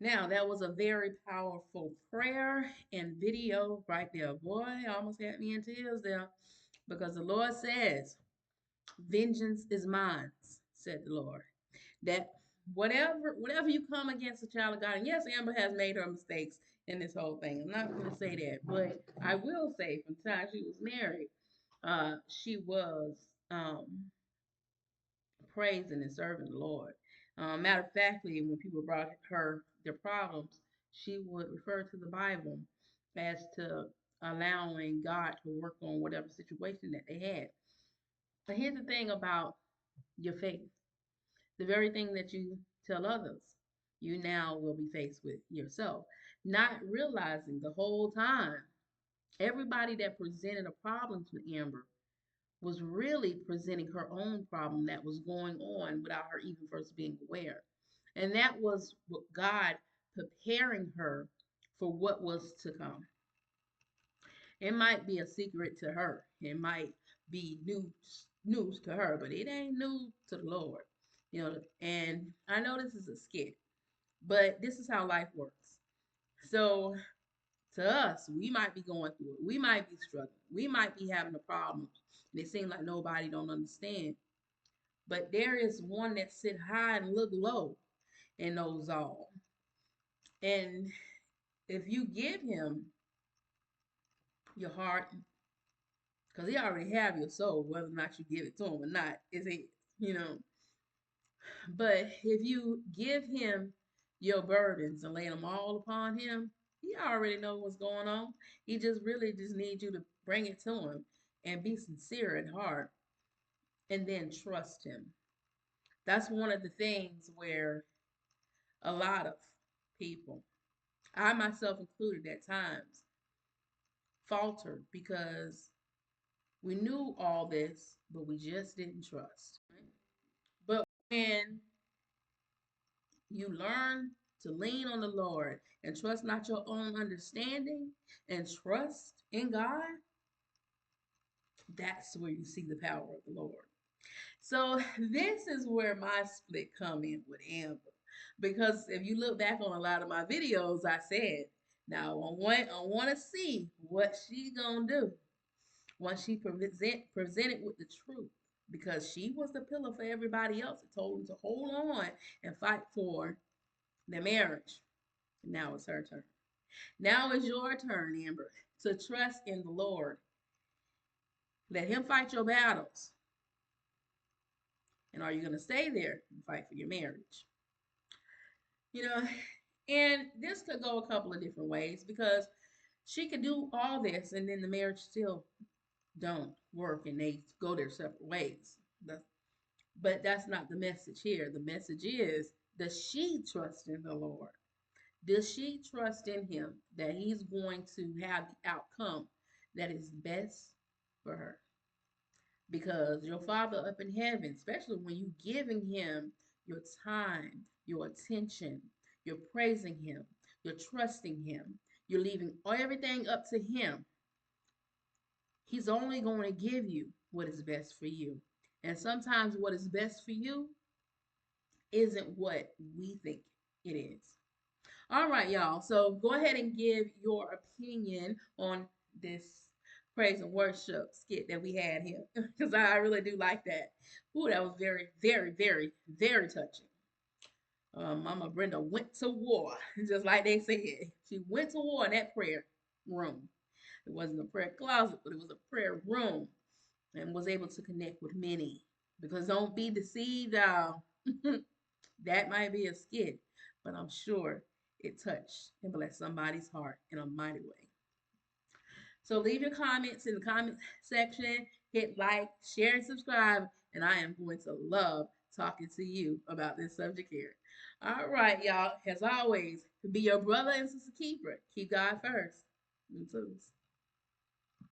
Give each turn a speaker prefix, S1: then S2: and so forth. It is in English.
S1: Now, that was a very powerful prayer and video right there. Boy, almost had me in tears there because the Lord says, vengeance is mine, said the Lord. That whatever you come against a child of God, and yes, Amber has made her mistakes in this whole thing. I'm not going to say that, but I will say from the time she was married, she was praising and serving the Lord. Matter of factly, when people brought her their problems, she would refer to the Bible as to allowing God to work on whatever situation that they had. But here's the thing about your faith. The very thing that you tell others, you now will be faced with yourself. Not realizing the whole time, everybody that presented a problem to Amber was really presenting her own problem that was going on without her even first being aware. And that was what God preparing her for what was to come. It might be a secret to her. It might be news to her, but it ain't news to the Lord. And I know this is a skit, but this is how life works. So to us, we might be going through it. We might be struggling. We might be having a problem. And it seems like nobody don't understand. But there is one that sit high and look low and knows all. And if you give him your heart, because he already have your soul, whether or not you give it to him or not, is it, you know. But if you give him your burdens and lay them all upon him, he already know what's going on. He just really just needs you to bring it to him and be sincere at heart and then trust him. That's one of the things where a lot of people, I myself included at times, faltered because we knew all this, but we just didn't trust. But when you learn to lean on the Lord and trust not your own understanding and trust in God, that's where you see the power of the Lord. So this is where my split come in with Amber. Because if you look back on a lot of my videos, I said, now I want to see what she gonna do once she presented with the truth. Because she was the pillar for everybody else. It told them to hold on and fight for their marriage. Now it's her turn. Now it's your turn, Amber, to trust in the Lord. Let him fight your battles. And are you going to stay there and fight for your marriage? You know, and this could go a couple of different ways because she could do all this and then the marriage still don't work and they go their separate ways. But that's not the message here. The message is, does she trust in the Lord? Does she trust in him that he's going to have the outcome that is best for her? Because your Father up in heaven, especially when you giving him your time, your attention, you're praising him, you're trusting him, you're leaving everything up to him, he's only going to give you what is best for you. And sometimes what is best for you isn't what we think it is. All right, y'all. So go ahead and give your opinion on this praise and worship skit that we had here because I really do like that. Ooh, that was very, very, very, very touching. Mama Brenda went to war, just like they said. She went to war in that prayer room. It wasn't a prayer closet, but it was a prayer room and was able to connect with many. Because don't be deceived, y'all. That might be a skit, but I'm sure it touched and blessed somebody's heart in a mighty way. So leave your comments in the comment section, hit like, share, and subscribe, and I am going to love talking to you about this subject here. All right, y'all. As always, be your brother and sister keeper. Keep God first. You too.